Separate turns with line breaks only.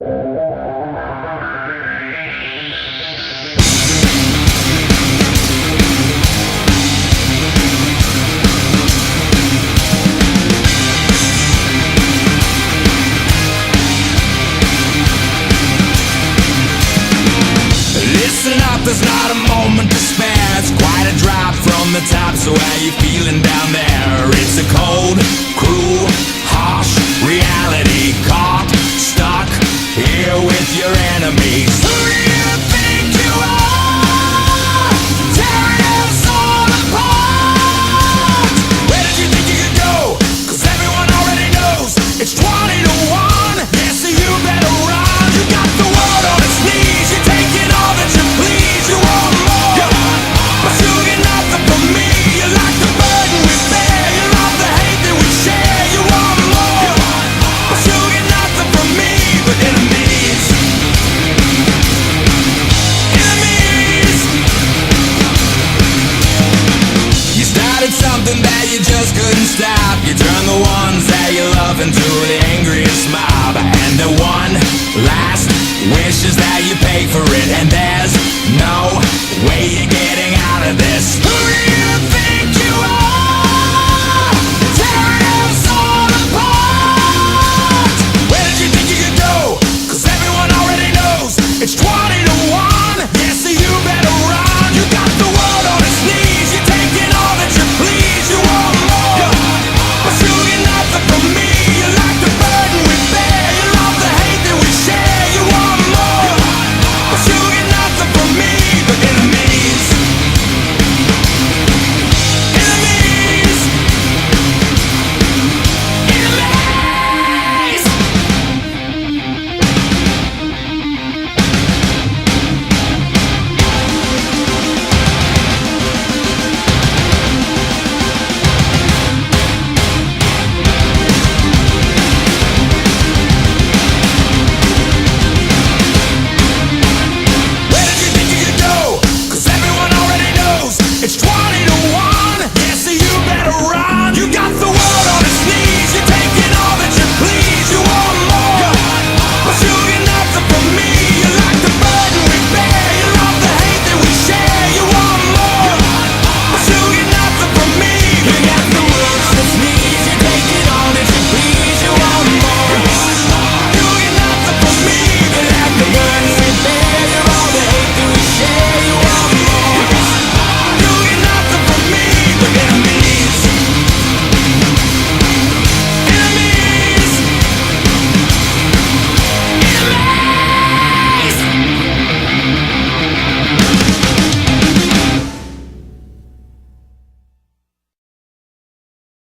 Listen up, there's not a moment to spare. It's quite a drop from the top, so how you feeling down there? It's a cold, cruel, harsh reality. Caught, stuck here with your enemies.